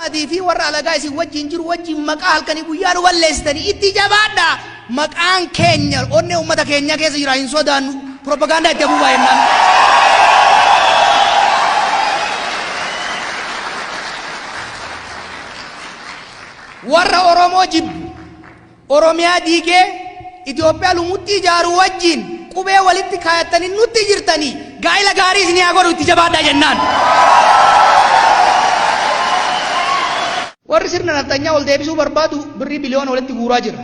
Adii fi warra alagaa isin wajjin jiru wajjin maqaa halkanii guyyaa walleessitanii itti jabaadha. Maqaan keenya onnee uummata keenya keessa jira hin sodaannu. Propagaandaa itti bu'aa jennaan. Warra Oromoo jibbu Oromiyaa diigee Itoophiyaa lumutti ijaaru wajjin qubee walitti kaayatanii nutti jirtanii gaa'ila gaarii isin haa godhu itti jabaadha jennaan. Warri sirna naftanyaa ol deebisuu barbaadu birrii biliyoona walitti guuraa jira.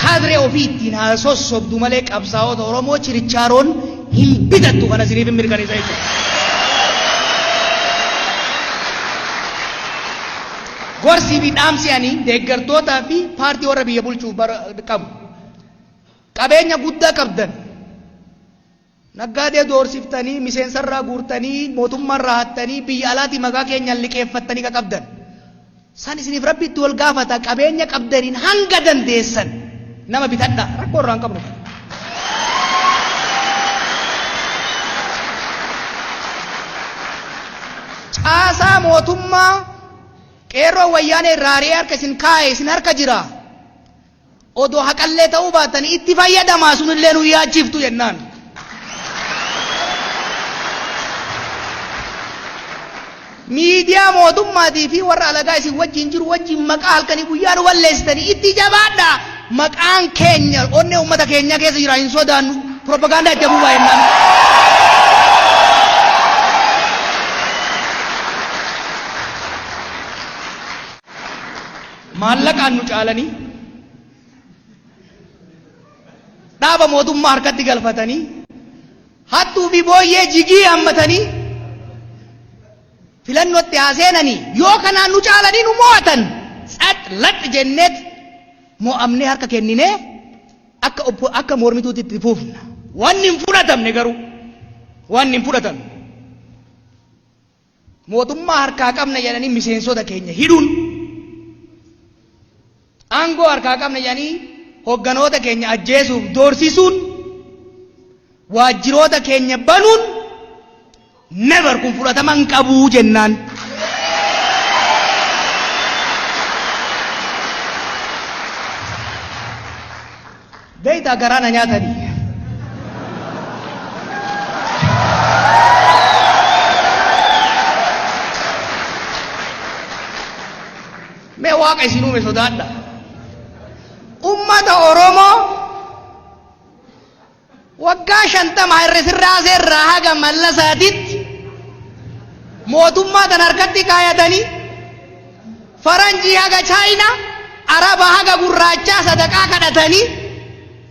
Kaadree ofii ittiin haasofsobdu malee qabsaa'ota Oromoo chirichaaroon hin bitattu kana siniif hin mirkaneessa jechuudha. Gorsii fi dhaamsi'anii deeggartootaa fi paartii warra biyya bulchuu qabu. Qabeenya guddaa qabdan. Naggaadee doorsiftanii miseensarraa guurtanii mootummaarraa hattanii biyya alaatti maqaa keenyaan liqeeffattanii qabdan. San isiniif rabbitti wal gaafata qabeenya qabdaniin hanga dandeessan nama bitadha rakkoo irraa hin qabnu. Caasaa mootummaa qeerroo wayyaanee raaree harka isin kaa'e isin harka jira. Odoo haqallee ta'uu baatanii itti fayyadamaa sunillee nu yaachiftu jennaan. Miidiyaa mootummaatii fi warra alagaa isin wajjin jiru wajjin maqaa halkanii guyyaa walleessitanii itti jabaadha. Maqaan keenya onnee uummata keenya keessa jira hin sodaannu. Propagaandaa itti bu'aa jennaan. Maallaqaan nu caalanii dhaaba mootummaa harkatti galfatanii hattuu fi booyyee jigii hammatanii filannootti haaseenanii yoo kanaan nu caalanii nu mo'atan ladh jenneet mo'amnee harka kenninee akka mormituutti itti fuufna. Wanni hin fudhatamne garuu wanni hin fudhatamne mootummaa harkaa qabna jedhanii miseensota keenya hidhuun aangoo harkaa qabna jedhanii hogganoota keenya ajjeesuuf doorsisuun waajjiroota keenya banuun never kun fudhataman qabuu jennaan. Beeytaa garaana nyaatanii. Mee waaqa isin uume sodaadha. Ummata Oromoo waggaa 50 hir'isirraa seerraa haga mallasaatitti mootummaa tan harkatti kaayatanii faranjii haga chaayinaa araba haga gurraachaa sadaqaa kadhatanii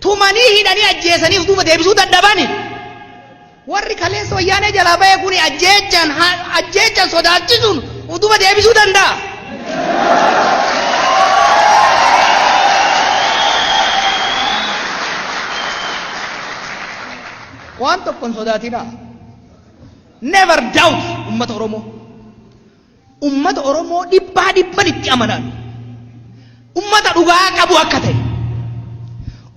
tumanii hidhanii ajjeesaniif duuba deebisuu dadhabani. Warri kaleessa wayyaanee jalaa ba'e kun ajjeechan sodaachisuun duuba deebisuu danda'a. Waan tokkoon sodaatina. Never doubt ummata Oromoo. Ummata Oromoo dhibbaa itti amanan. Ummata dhugaa qabu akka ta'e.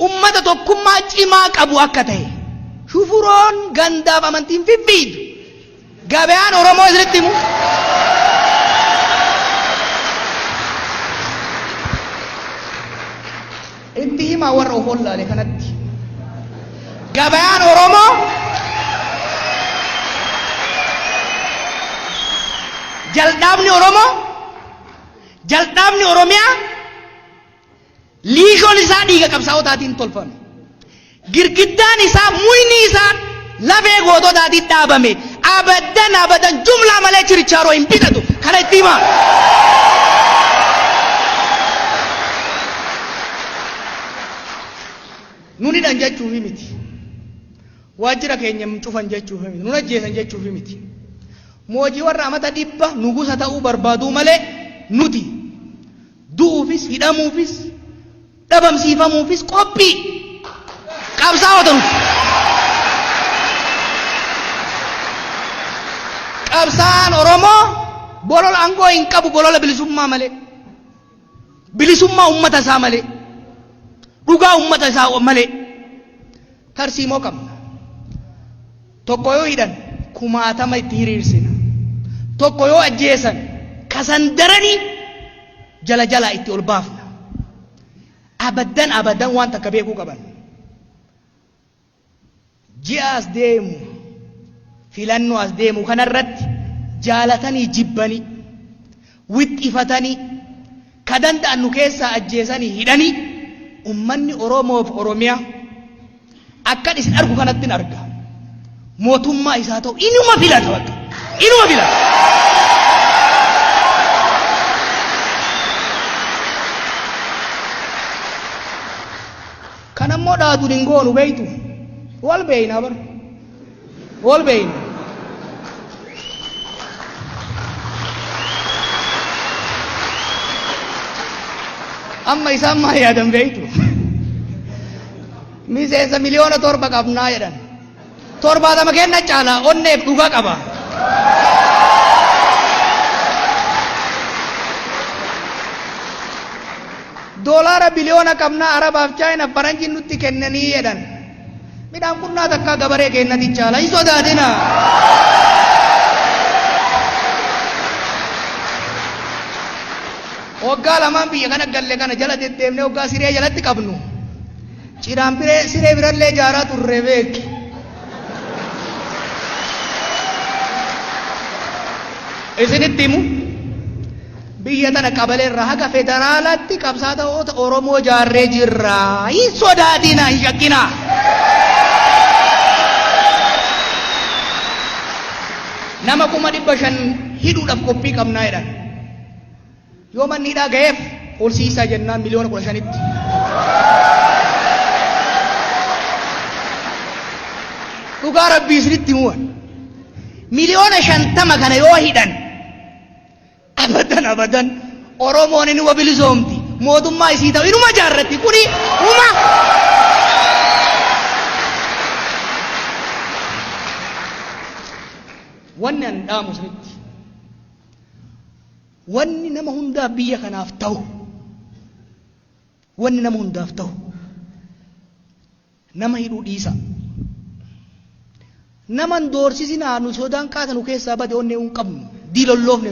Ummata tokkummaa cimaa qabu akka ta'e. Shufuroon gandaaf amantiin fiffiidu. Gabaan Oromoo isinitti himu. Itti himaa warra of ollaale kanatti. Gabaan Oromoo jal'aabni Oromiyaa liishoon isaa dhiiga qabsaa'otaatiin tolfame. Girgiddaan isaa muyni isaa lafee goototaatiin dhaabame. Abadan jumlaa malee chirichaaroo hin bitatu kana itti himaa. Nuni dhan jechuufi miti. Waajjira keenya cufan jechuufi miti. Nun ajjeesan jechuufi miti. Moojii warra amata dhibba nugusa ta'uu barbaaduu malee nuti du'uufis hidhamuufis dhabamsiifamuufis qophii qabsaa'ota nuti. Qabsaa'aan Oromoo bolola aangoo hin qabu bolola bilisummaa malee. Bilisummaa ummata isaa malee. Dhugaa ummata isaa malee. Tarsiimoo qabna. tokko yoo hidhan kumaatama itti hiriirsina tokko yoo ajjeesan kasan daranii jala jala itti ol baafna abadan waan takka beekuu qaban ji'a as deemu filannoo as deemu kanarratti jaalatanii jibbanii wixxifatanii ka danda'an nu keessaa ajjeesanii hidhanii ummanni Oromoof Oromiyaa akka isin argu kanatti arga mootummaa isaa ta'u inuma filata bakka inuma filata kanammoo dhaatu dingoonu beeytu wal beeyna bar wal beeyna amma isaan maa yaadan beeytu miseensa miliyoona 7 qabnaa jedhan 70 kenna caala onneef dhugaa qaba doolaara biliyoona qabnaa arabaaf chaayina faranjiin nutti kennanii jedhan midhaan qunnaa takka gabaree kennati caala hin sodaatina waggaa lamaan biyya kana galle kana jala deddeemnee waggaa siree jalatti qabnu ciraan siree birallee jaaraa turre beeki isinitti himu biyya tana qabalee irraa haga federaalatti qabsaata Oromoo jaarree jirra hin sodaatina hin shakkina nama 500,000 hidhuudhaaf qophii qabnaa jedhan yoo manni hidhaa ga'eef olsiisaa jennaan miliyoona 15tti dhugaa rabbii isinitti himuun miliyoona 50 kana yoo hidhan abadan Oromoon inni wabilisoomti mootummaa isii ta'u inuma jaarratti kuni uma wanni an dhaamu isinitti wanni nama hundaaf biyya kanaaf ta'u wanni nama hundaaf ta'u nama hidhuu dhiisa naman doorsisinaa nu sodaan kaatanu keessaa bade onnee hin qabnu diilolloofne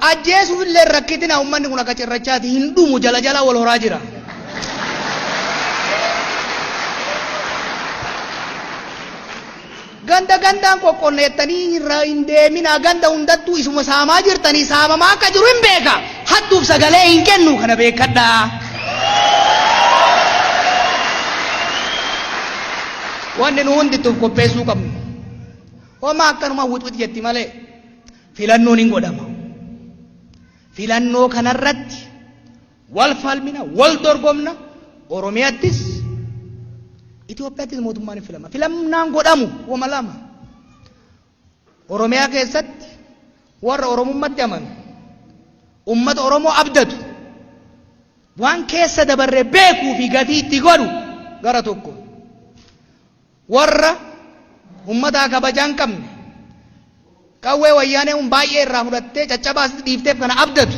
ajjeesuuf illee rakkitina ummanni kun akka cirrachaati hin dhumu jala jala wal horaa jira gandaan qoqqonneettanii irraa hin deemina ganda hundattuu isuma saamaa jirtanii saamamaa akka jiru hin beeka hattuuf sagalee hin kennu kana beekadhaa wanni nu hundittuuf qopheessuu qabnu homaa akkanuma wixwixi jetti malee filannoon hin godhama filannoo kanarratti wal falmina wal dorgomna Oromiyaattis Itoophiyaattis mootummaan hin filama filannaan godhamu wama lama Oromiyaa keessatti warra Oromummaatti amanu ummata Oromoo abdatu waan keessa dabarre beekuu fi gatii itti godhu gara tokko warra ummata kabajaan qabne qawwee wayyaanee baay'ee irraa fudhattee caccabaas dhiifteef kana abdatu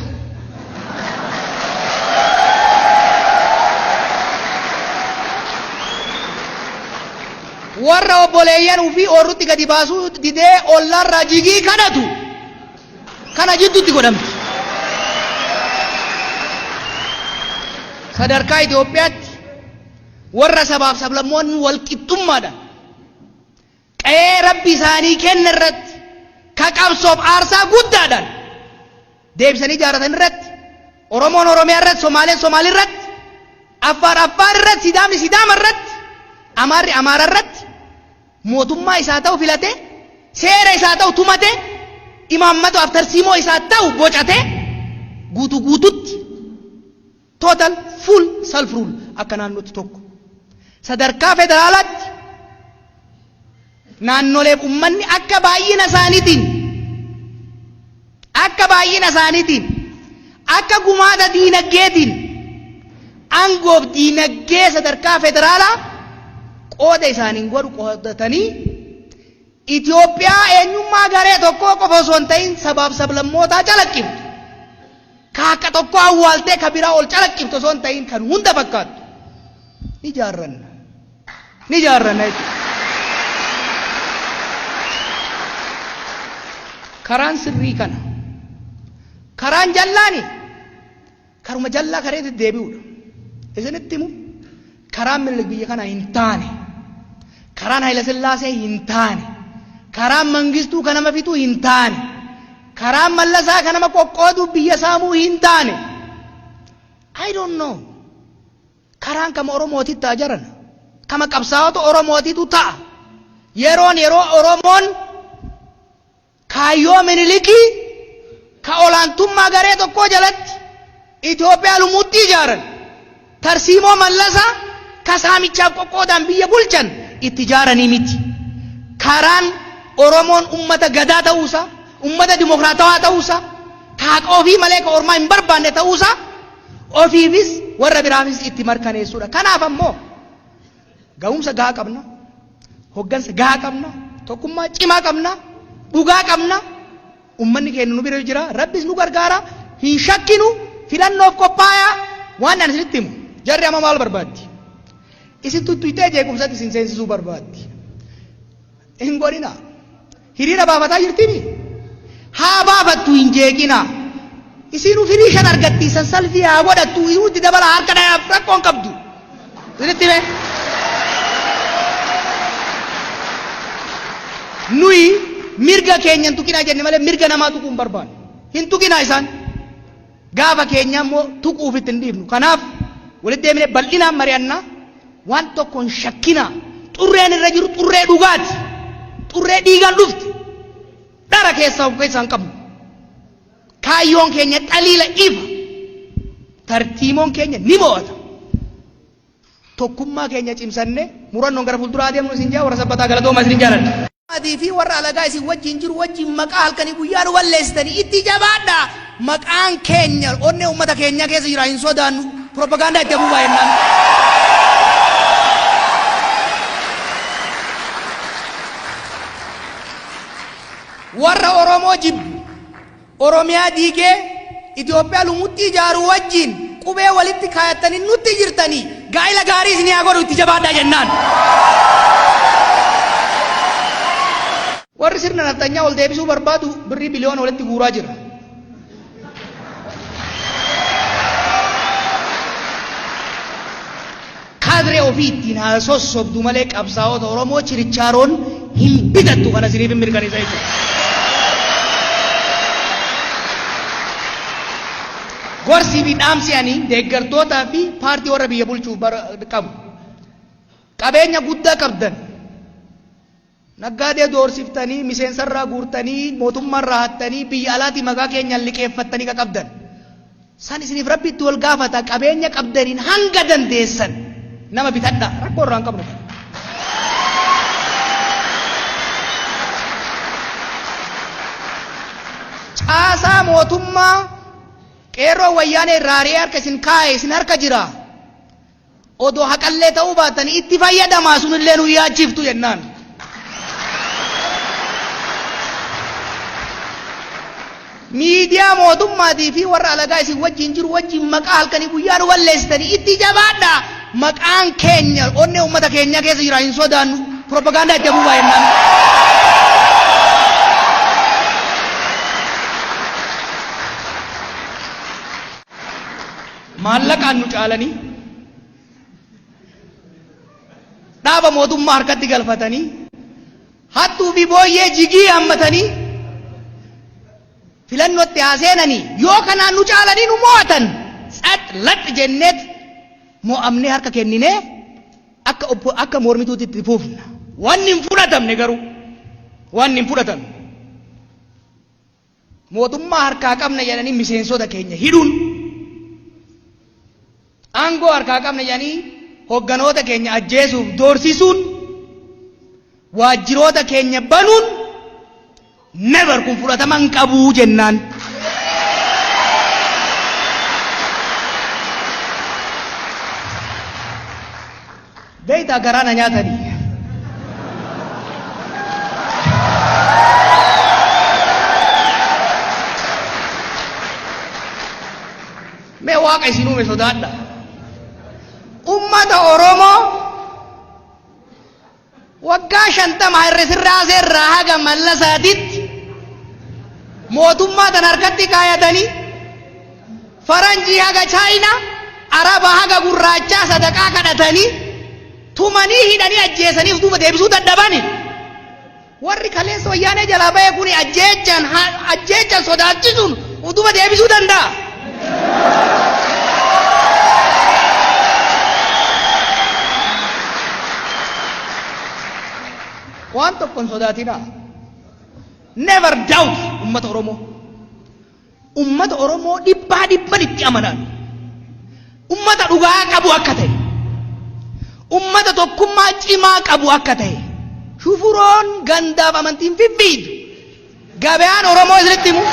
warra obboleeyyan fi orrutti gadi baasuu didee ollarraa jigii kadhatu kana jidduutti godhamti sadarkaa Itoophiyaatti warra sabaaf sablammoonni wal qixxummaadhaan qe'ee rabbi isaanii kenne irratti ka qabsoof aarsaa guddaadhaan deebisanii ijaaratan irratti Oromoon Oromiyaa irratti Somaaleen Somaalii irratti Affaar irratti Sidaamni Sidaama irratti Amaarri Amaara irratti mootummaa isaa ta'u filate seera isaa ta'u tumate imaammata aftarsiimoo isaa ta'u bocate guututti total full self rule akka naannootti tokko sadarkaa federaalaatti naannolee ummanni akka baay'ina isaaniitiin akka gumaata diinagdeetiin aangoof diinagdee sadarkaa federaalaa qooda isaaniin godhu qoodatanii Itoophiyaa eenyummaa garee tokkoo qofa osoo hin ta'in sabaaf sablammootaa calaqqiftu ka akka tokko awwaaltee ka biraa ol calaqqiftu osoo hin ta'in kan hunda fakkaattu ni jaarranna karaan sirrii kana karaan jallaani karuma jallaa kareetti deebi'uudha isinitti himu karaan Minilik biyya kana hin taane karaan Hayila Sillaasee hin taane karaan Mangistuu kan nama fixuu hin taane karaan Mallasaa kan nama qoqqooduu biyya saamuu hin taane I don't know karaan kama Oromootitti ta'a jaran kama qabsaa'ota Oromootitu ta'a yeroo Oromoon kaayyoo Minilikii ka olaantummaa garee tokkoo jalatti Itoophiyaa lumuutti ijaaran tarsiimoo Mallasaa ka saamichaaf qoqqoodan biyya bulchan itti ijaaranii miti karaan Oromoon ummata gadaa ta'uusaa ummata dimokiraatawaa ta'uusaa ka haqa ofii malee ka ormaa hin barbaanne ta'uusaa ofiifis warra biraafis itti mirkaneessuudha. Kanaaf ammoo ga'umsa gahaa qabna hoggansa gahaa qabna tokkummaa cimaa qabna dhugaa qabna ummanni keenya nu bira jira rabbis nu gargaara hin shakkinu filannoof qophaayaa waan ani isinitti himu jarri amma maal barbaaddi isin tuttuytee jeequmsatti isin seensisuu barbaaddi hin godhina hiriira baafataa jirtini haa baafattu hin jeeqina isinu firii shan argattiisan salfii haa godhattu inuutti dabala harka dhayaaf rakkoon qabdu isinitti hime nuyi mirga keenya hin tuqinaa jenne malee mirga namaa tuquu hin barbaannu hin tuqinaa isaan gaafa keenya immoo tuquuf itti hin dhiifnu kanaaf walitti deemnee bal'inaan mari'annaa waan tokko hin shakkinaa xurreen irra jiru xurree dhugaati xurree dhiigaan dhufti dhara keessaa of keessaa hin qabnu kaayyoon keenya xaliila ifa tartiimoon keenya ni mo'ata tokkummaa keenya cimsanne murannoon gara fuulduraa deemnu isin jaa warra sabbataa galatooma isin jaaladha. Fi warra alagaa isin wajjin jiru wajjin maqaa halkanii guyyaa nu balleessitanii itti jabaadha maqaan keenya onnee uummata keenya keessa jira hin sodaannu propagaandaa itti abuubaa jennaan. Warra Oromoo jibbu Oromiyaa diigee Itoophiyaa lumutti ijaaru wajjin qubee walitti kaayatanii nutti jirtanii gaa'ila gaarii isin haa godhu itti jabaadhaa jennaan. Warri sirna naftanyaa ol deebisuu barbaadu birrii biliyoona walitti guuraa jira. Kaadree ofii ittiin haa sossobdu malee qabsaa'ota Oromoo chirichaaroon hin bitattu kana isiniif hin mirkaneessa jechuudha. Gorsii fi dhaamsi ani deeggartootaa fi paartii warra biyya bulchuu qabu. Qabeenya guddaa qabdan. Naggaadee doorsiftanii miseensarraa guurtanii mootummaarraa hattanii biyya alaatti maqaa keenyaan liqeeffattanii ka qabdan san isiniif rabbitti wal gaafata qabeenya qabdaniin hanga dandeessan nama bitadha rakkoo irraa hin qabnu. Caasaa mootummaa qeerroo wayyaanee irraa ari'ee harka isin kaa'e isin harka jira odoo haqallee ta'uu baatanii itti fayyadamaa sunillee nu yaachiftu jennaan. Miidiyaa mootummaatii fi warra alagaa isin wajjin jiru wajjin maqaa halkanii guyyaa nu balleessitanii itti jabaadha maqaan keenya onnee uummata keenya keessa jira hin sodaannu propagaandaa itti abuubaa jennaan. Maallaqaan nu caalanii dhaaba mootummaa harkatti galfatanii hattuu fi booyyee jigii hammatanii filannootti haaseenanii yoo kanaan nu caalanii nu mo'atan xax lax jenneet mo'amnee harka kenninee akka mormituutti itti fuufna wanni hin fudhatamne garuu wanni hin fudhatamne mootummaa harkaa qabna jedhanii miseensota keenya hidhuun aangoo harkaa qabna jedhanii hogganoota keenya ajjeesuuf doorsisuun waajjiroota keenya banuun never kun fudhataman qabu jennaan. Beeytaa garaana nyaatanii. Mee waaqa isin uume sodaadha. Ummata Oromoo shantama hir'isirraa seerraa haga mallasaatitti mootummaa harkatti kaayatanii faranjii haga chaayinaa araba haga gurraachaa sadaqaa kadhatanii tumanii hidhanii ajjeesaniif duuba deebisuu dadhabani. Warri kaleessa wayyaanee jalaa ba'e kun ajjeechan sodaachisuun duuba deebisuu danda'a. Waan tokkoon sodaatina. Never doubt ummata Oromoo. Ummata Oromoo dhibbaa itti amanan. Ummata dhugaa qabu akka ta'e. Ummata tokkummaa cimaa qabu akka ta'e. Shufuroon gandaaf amantiin fiffiidu. Gabaan Oromoo isinitti himu.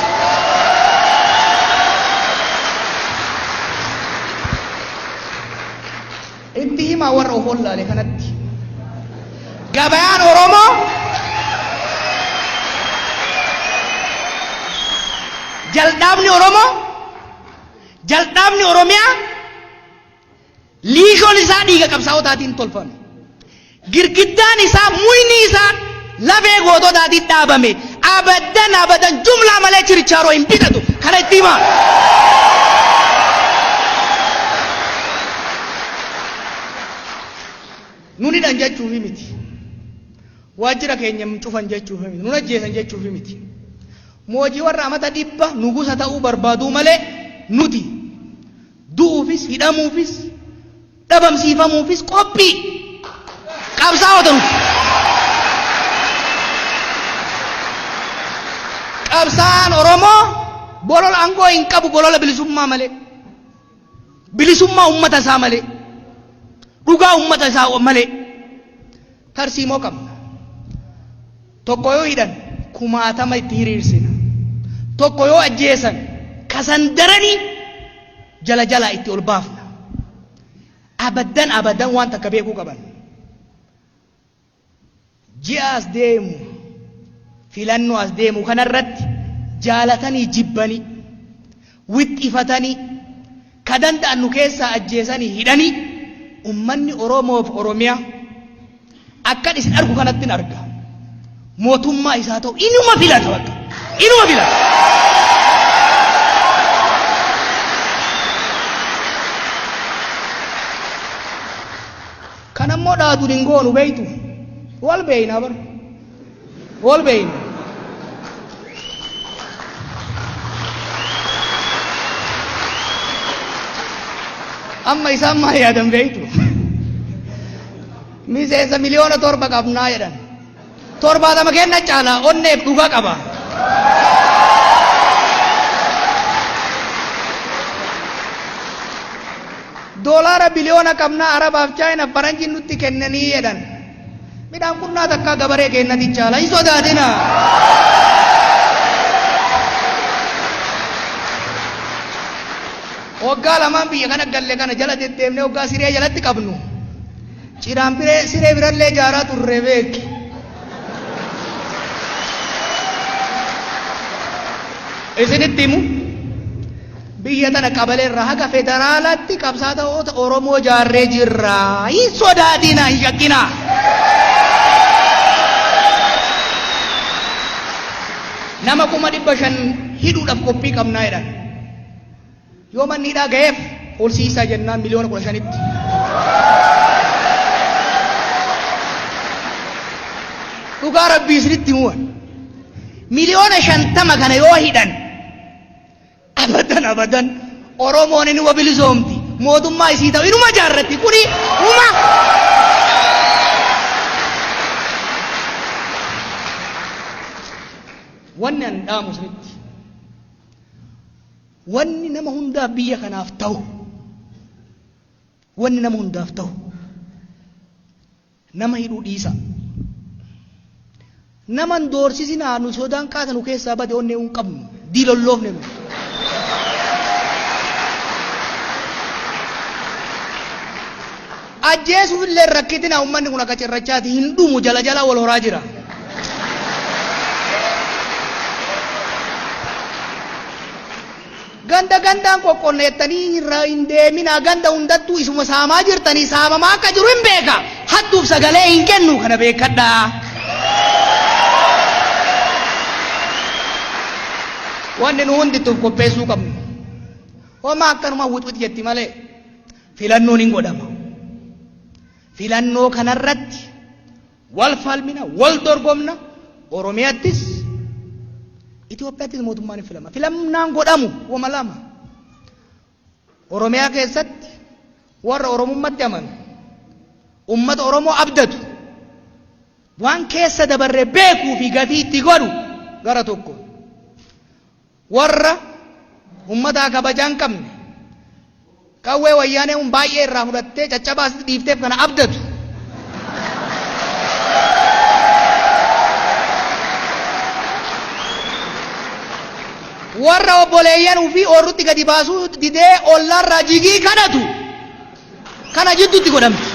Itti himaa warra of wallaale kanatti. Gabaan Oromoo jal'aabni Oromiyaa liishoon isaa dhiiga qabsaa'otaatiin tolfame. Girgiddaan isaa muyni isaa lafee goototaatiin dhaabame. Abadan jumlaa malee chirichaaroo hin bitatu. Kana itti himaa. Nuni dhan jechuufi miti. Waajjira keenya cufan jechuufi miti. Nun ajjeesan jechuufi miti. Moojii warra amata dhibba nugusa ta'uu barbaaduu malee nuti du'uufis hidhamuufis dhabamsiifamuufis qophii qabsaa'ota nuti. Qabsaan Oromoo bolola aangoo hin qabu bolola bilisummaa malee. Bilisummaa ummata isaa malee. Dhugaa ummata isaa malee. Tarsiimoo qabna. Tokko yoo hidhan kumaatama itti hiriirsina. Tokko yoo ajjeesan kasan daranii jala itti ol baafna. Abadan waan takka beekuu qaban. Ji'a as deemu filannoo as deemu kanarratti jaalatanii jibbanii wixxifatanii ka danda'an nu keessaa ajjeesanii hidhanii ummanni Oromoof Oromiyaa akka isin argu kanatti arga. Mootummaa isaa ta'u inuma filata bakka. Inuma filata. Kanammoo dhaatu dingoonu beeytu. Wal beeyna bar. Wal beeyna. Amma isaan maal yaadan beeytu. Miseensa miliyoona 7 qabnaa jedhan. 70 kenna caalaa onneef dhugaa qaba. Doolaara biliyoona qabnaa Arabaaf Chaayina faranjiin nutti kennanii jedhan. Midhaan qunnaa takka gabaree kennati caalaa hin sodaatina. Waggaa lamaan biyya kana galle kana jala deddeemnee waggaa siree jalatti qabnu. Ciraan siree birallee ijaaraa turre beeki. Isinitti himu biyya tana qabaleerraa haga federaalaatti qabsaa'ota Oromoo jaarree jirra. Hin sodaatina, hin shakkina. Nama 500,000 hidhuudhaaf qophii qabnaa jedhan. Yoo manni dhagayeef olsiisaa jennaan miliyoona 15tti. Dhugaa rabbii isinitti himu. Miliyoona 50 kana yoo hidhan abadan Oromoon inni wabilisoomti. Mootummaa isii ta'u inuma jaarratti kuni uma. Wanni an dhaamu isinitti. Wanni nama hundaaf biyya kanaaf ta'u. Wanni nama hundaaf ta'u. Nama hidhuu dhiisa. Naman doorsisinaa nu sodaan kaatanu keessaa bade onnee hin qabnu. Diilolloofne nu. Ajjeesuuf illee rakkitina ummanni kun akka cirrachaati hin dhumu jala wal horaa jira. Gandaan qoqqonneettanii hin deemina ganda hundattuu isuma saamaa jirtanii saamamaa akka jiru hin beeka. Hattuuf sagalee hin kennu kana beekadhaa. wanni nu hundi tuuf qopheessuu qabnu. Homaa akkanuma wuxwit jetti malee filannoon hin godhama. Filannoo kanarratti wal falmina, wal dorgomna. Oromiyaattis Itoophiyaattis mootummaan hin filama. Filannaan godhamu wama lama. Oromiyaa keessatti warra Oromummaatti amanu, ummata Oromoo abdatu, waan keessa dabarre beekuu fi gatii itti godhu gara tokko. Warra ummata kabajaan qabne, qawwee wayyaanee baay'ee irraa fudhattee caccabaasitti dhiifteef kana abdatu. Warra obboleeyyan ofii oorrutti gadi baasuu didee ollarraa jigii kadhatu kana jidduutti godhamti.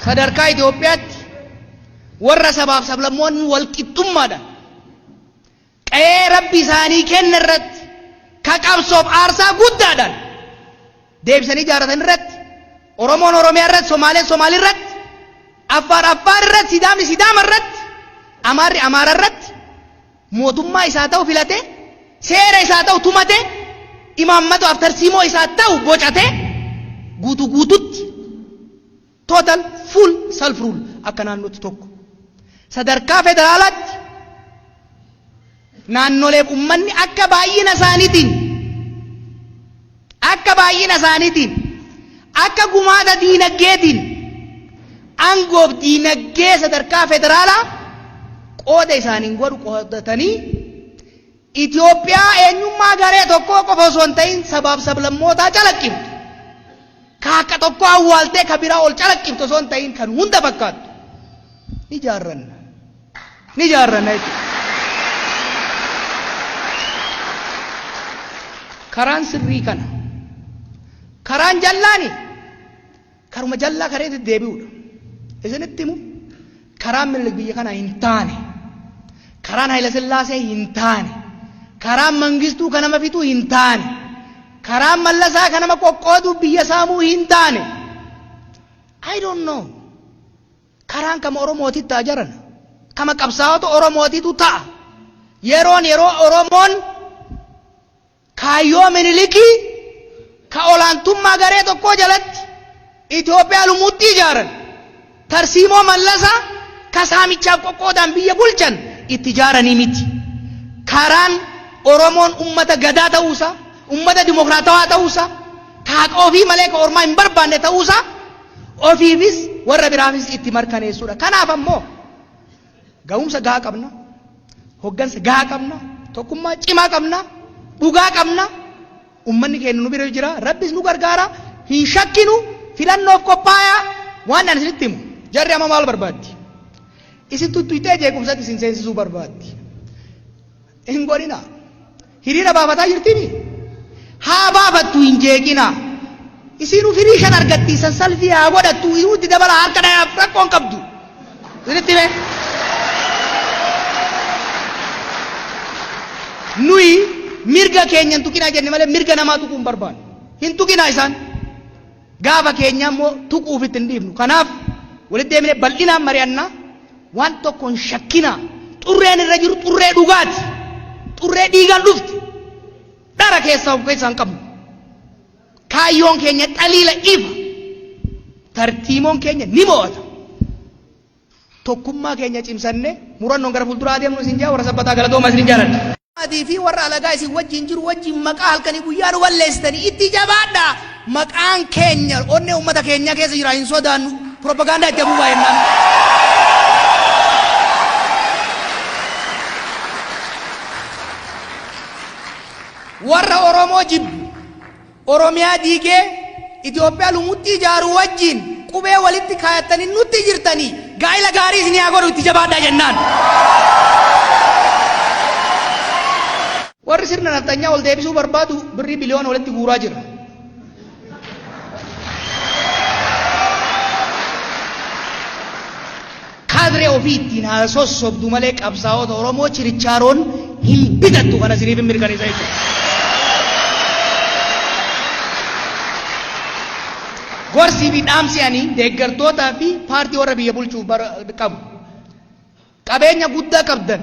Sadarkaa Itoophiyaatti warra sabaaf sablammoonni wal qixxummaadhaan qe'ee rabbi isaanii kenne irratti ka qabsoof aarsaa guddaadhaan deebisanii ijaaratan irratti Oromoon Oromiyaa irratti, Somaaleen Somaalii irratti, Affaar Affaar irratti, Sidaamni Sidaama irratti, Amaarri Amaara irratti mootummaa isaa ta'u filate, seera isaa ta'u tumate, imaammata aftarsiimoo isaa ta'u bocate guutuu guututti total full self rule akka naannootti tokko. Sadarkaa federaalaatti naannoleef ummanni akka baay'ina isaaniitiin akka gumaata diinagdeetiin aangoof diinagdee sadarkaa federaalaa qooda isaaniin godhu qoodatanii Itoophiyaa eenyummaa garee tokkoo qofa osoo hin ta'in sabaaf sablammootaa calaqqiftu. Ka akka tokko awwaaltee ka biraa ol calaqqiftu osoo hin ta'in kan hunda fakkaattu ni ijaarranna jechuudha. Karaan sirrii kana. Karaan jallaani karuma jallaa kareetti deebi'uudha. Isinitti himu karaan Minilik biyya kana hin taane, karaan Hayila Sillaasee hin taane, karaan Mangistuu kan nama fixuu hin taane, karaan Mallasaa kan nama qoqqooduu biyya saamuu hin taane. I don't know. Karaan kama Oromootitti ta'a jaran, kama qabsaa'ota Oromootitu ta'a. Yeroo Oromoon kaayyoo Minilikii ka olaantummaa garee tokkoo jalatti Itoophiyaa lumuutti ijaaran, tarsiimoo Mallasaa ka saamichaaf qoqqoodaan biyya bulchan itti ijaaranii miti. Karaan Oromoon ummata gadaa ta'uusaa, ummata dimokiraatawaa ta'uusaa, ka haqa ofii malee ka ormaa hin barbaanne ta'uusaa ofiifis warra biraafis itti mirkaneessuudha. Kanaaf ammoo ga'umsa gahaa qabna, hoggansa gahaa qabna, tokkummaa cimaa qabna, dhugaa qabna. Ummanni keenya nu bira jira, Rabbis nu gargaara, hin shakkinu, filannoof qophaayaa. Waan ani isinitti himu jarri amma maal barbaaddi? Isin tuttuutee jeequmsatti isin seensisuu barbaaddi. Hin godhina. Hiriira baafataa jirtini? Haa baafattu, hin jeeqina. Isin firii shan argattiisan salfii haa godhattu, inuutti dabala harka dhayaaf rakkoon qabdu. Isinitti hime? Nuyi mirga keenya hin tuqinaa jenne malee mirga namaa tuquu hin barbaannu. Hin tuqinaa isaan. Gaafa keenya immoo tuquuf itti hin dhiifnu. Kanaaf walitti deemnee bal'inaan mari'annaa, waan tokko hin shakkinaa. Xurreen irra jiru xurree dhugaati. Xurree dhiigaan dhufti. Dhara keessaa of keessaa hin qabnu. Kaayyoon keenya xaliila ifa. Tartiimoon keenya ni mo'ata. Tokkummaa keenya cimsannee murannoon gara fuulduraa deemnu isin jaa warra sabbataa galatooma isin jaaladha. Fi warra alagaa isin wajjin jiru wajjin maqaa halkanii guyyaa nu balleessitanii itti jabaadha. Maqaan keenya onnee uummata keenya keessa jira, hin sodaannu. Propagaandaa itti abuubaa jennaan. Warra Oromoo jibbu Oromiyaa diigee Itoophiyaa lumuutti ijaaru wajjin qubee walitti kaayattanii nutti jirtanii gaa'ila gaarii isin haa godhu itti jabaadhaa jennaan. Warri sirna naftanyaa ol deebisuu barbaadu birrii biliyoona walitti guuraa jira. Kaadree ofii ittiin haa sossobdu malee qabsaa'ota Oromoo chirichaaroon hin bitattu, kana isiniif hin mirkaneessa jechuudha. Gorsii fi dhaamsi ani deeggartootaa fi paartii warra biyya bulchuuf qabu. Qabeenya guddaa qabdan,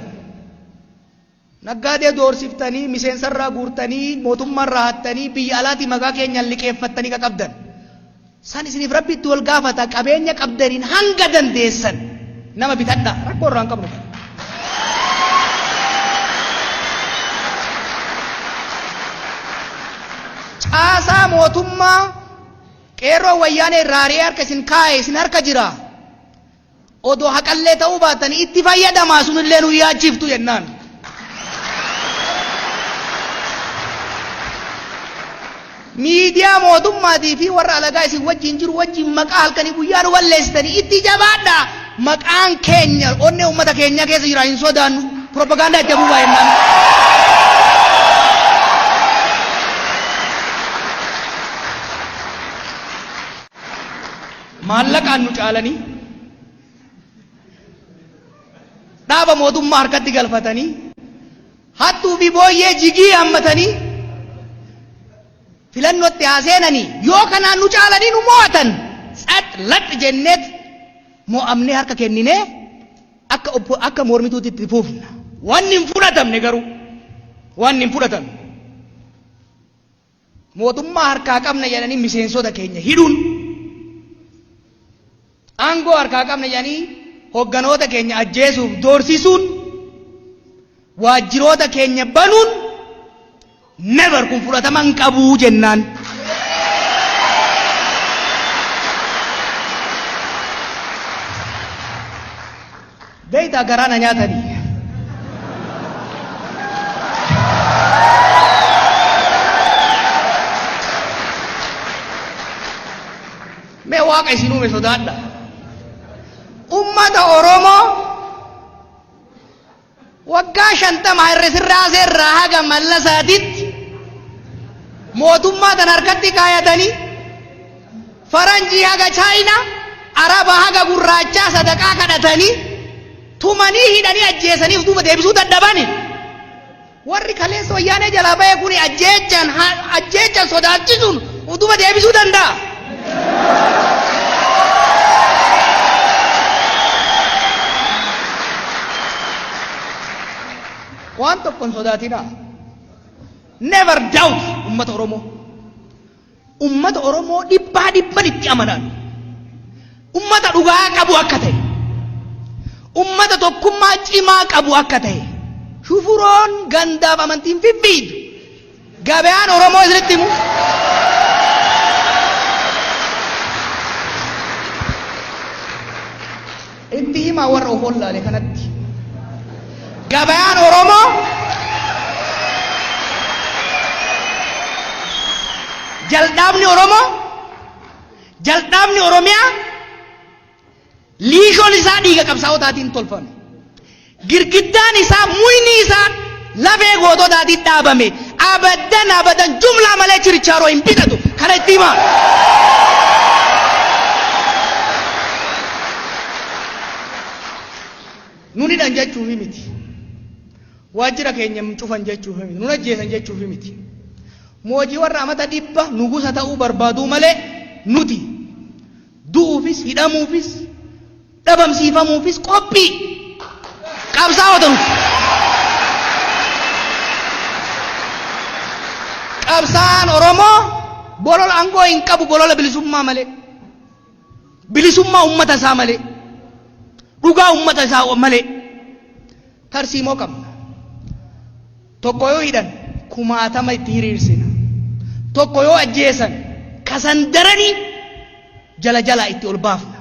naggaadee doorsiftanii miseensarraa guurtanii mootummaarraa hattanii biyya alaati maqaa keenyaan liqeeffattanii qabdan san isiniif rabbitti wal gaafata qabeenya qabdaniin hanga dandeessan nama bitadha rakkoo irraa hin qabnu caasaa mootummaa qeerroo wayyaanee irraa ari'ee harka isin kaa'e isin harka jira odoo haqallee ta'uu baatanii itti fayyadamaa sunillee nu yaachiftu jennaan miidiyaa mootummaatii fi warra alagaa isin wajjin jiru wajjin maqaa halkanii guyyaa nu balleessitanii itti jabaadha maqaan keenya onnee ummata keenya keessa jira hin sodaannu propagaandaa itti abubaa jennaan maallaqaan nu caalanii dhaaba mootummaa harkatti galfatanii hattuu fi booyyee jigii hammatanii filannootti haaseenanii yoo kanaan nu caalanii nu mo'atan xax lax jenneet mo'amnee harka kenninee akka mormituutti itti fuufna wanni hin fudhatamne garuu wanni hin fudhatamne mootummaa harkaa qabna jedhanii miseensota keenya hidhuun aangoo harkaa qabna jedhanii hogganoota keenya ajjeesuuf doorsisuun waajjiroota keenya banuun never kun fudhatama hin qabu jennaan beeytaa garaana nyaatanii mee waaqa isin uume sodaadha ummata oromoo waggaa 50 hir'isirraa irraa haga mallasaatitti mootummaa tan harkatti kaayatanii faranjii haga chaayinaa araba haga gurraachaa sadaqaa kadhatanii tumanii hidhanii ajjeesaniif duuba deebisuu dadhabani warri kaleessa wayyaanee jalaa ba'e kun ajjeechan sodaachisuun duuba deebisuu danda'a waan tokkon sodaatina never doubt ummata oromoo dhibbaa itti amanan ummata dhugaa qabu akka ta'e ummata tokkummaa cimaa qabu akka ta'e shufuroon gandaaf amantiin fiffiidu gabaan oromoo isinitti himu itti himaa warra of wallaale kanatti gabaan oromoo jaldaabni oromiyaa liishoon isaa dhiiga qabsaa'otaatiin tolfame girgiddaan isaa muyni isaa lafee goototaatiin dhaabame abadan jumlaa malee chirichaaroo hin bitatu kana itti himaa nunidhan jechuufi miti waajjira keenya cufan jechuufi miti nun ajjeesan jechuufi miti moojii warra amata dhibba nugusa ta'uu barbaaduu malee nuti du'uufis hidhamuufis dhabamsiifamuufis qophii qabsaa'ota nuti qabsaan oromoo bolola aangoo hin qabu bolola bilisummaa malee bilisummaa ummata isaa malee dhugaa ummata isaa malee tarsiimoo qabna tokko yoo hidhan kumaatama itti hiriirsina tokko yoo ajjeesan kasan daranii jala itti ol baafna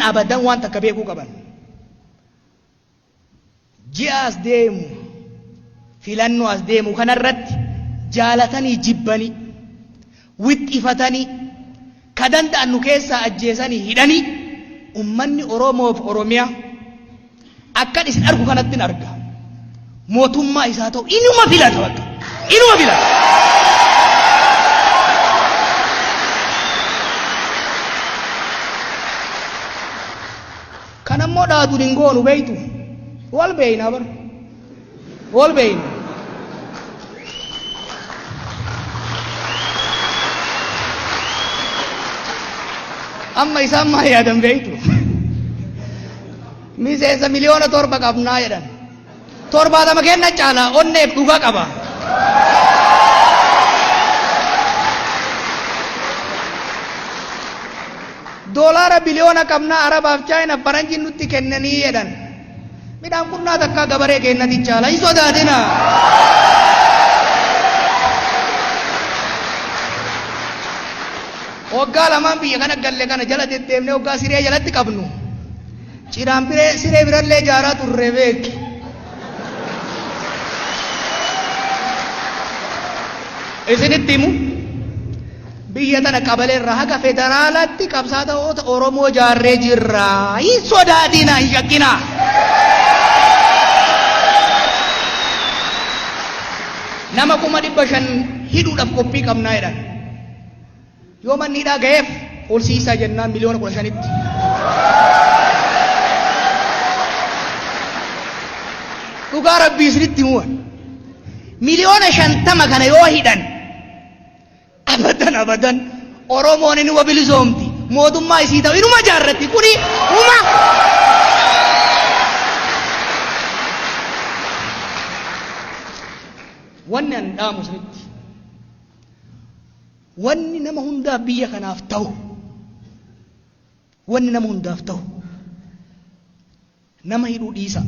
abadan waan takka beekuu qaban ji'a as deemu filannoo as deemu kanarratti jaalatanii jibbanii wixxifatanii ka danda'an nu keessaa ajjeesanii hidhanii ummanni oromoof oromiyaa akkan isin argu kanatti arga mootummaa isaa ta'u inuma filata bakka inuma filata kanammoo dhaatuun hin goonu beeytu wal beeyna bar wal beeyna amma isaan maal yaadan beeytu miseensa miliyoona 7 qabnaa jedhan torbaatama kenna caala onneef dhugaa qaba. Doolaara biliyoona qabnaa Arabaaf Chaayina faranjiin nutti kennanii jedhan. Midhaan qunnaa takka gabaree kennati caala hin sodaatina. Waggaa lamaan biyya kana galle kana jala deddeemnee waggaa siree jalatti qabnu. Ciraan siree birallee ijaaraa turre beeki. Isinitti himu biyya tana qabalee irraa haga federaalaatti qabsaata Oromoo ijaarree jirra. Hin sodaatina, hin shakkina. Nama 500,000 hidhuudhaaf qophii qabnaa jedhan. Yoo manniidhaa ga'eef ol siisaa jennaan miliyoona 15tti. Dhugaa rabbii isinitti himu miliyoona 50 kana yoo hidhan abadan Oromoon inni wabilisoomti mootummaa isii ta'u inuma jaarratti kuni uma wanni an dhaamu isinitti wanni nama hundaaf biyya kanaaf ta'u wanni nama hundaaf ta'u nama hidhuu dhiisa.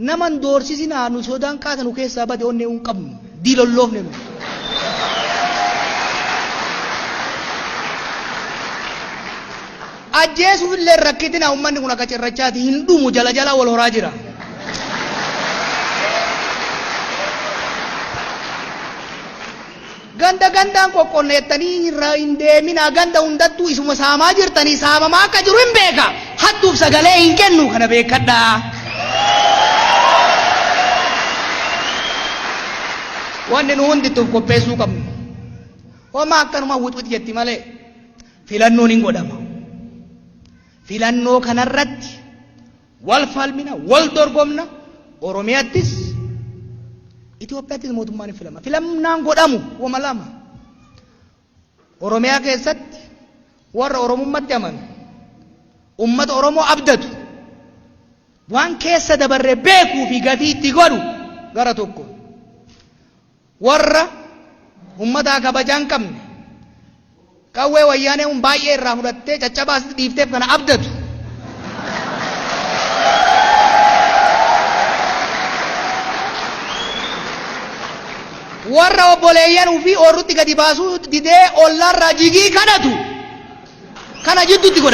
Naman doorsisinaa nu sodaan kaatanu keessaa bade onnee hin qabnu diilolloofne nu. Ajjeesuuf illee rakkitina uummanni kun akka cirrachaati hin dhumu jala wal horaa jira. Gandaan qoqqonneettanii hin deemina ganda hundattuu isuma saamaa jirtanii saamamaa akka jiru hin beeka hattuuf sagalee hin kennu kana beekadhaa. Wanni nu hundittuuf qopheessuu qabnu. Homaa akkanuma wixwixi jetti malee filannoon hin godhama. Filannoo kanarratti wal falmina, wal dorgomna. Oromiyaattis Itoophiyaattis mootummaan hin filama. Filannaan godhamu wama lama. Oromiyaa keessatti warra Oromummaatti amanu ummata Oromoo abdatu waan keessa dabarre beekuu fi gatii itti godhu gara tokko. Warra ummata kabajaan qabne qawwee wayyaanee baay'ee irraa fudhattee caccabaas dhiifteef kana abdatu. Warra obboleeyyan ofii oorrutti gadi baasuu didee ollaarraa jigii kadhatu kana jidduutti godha.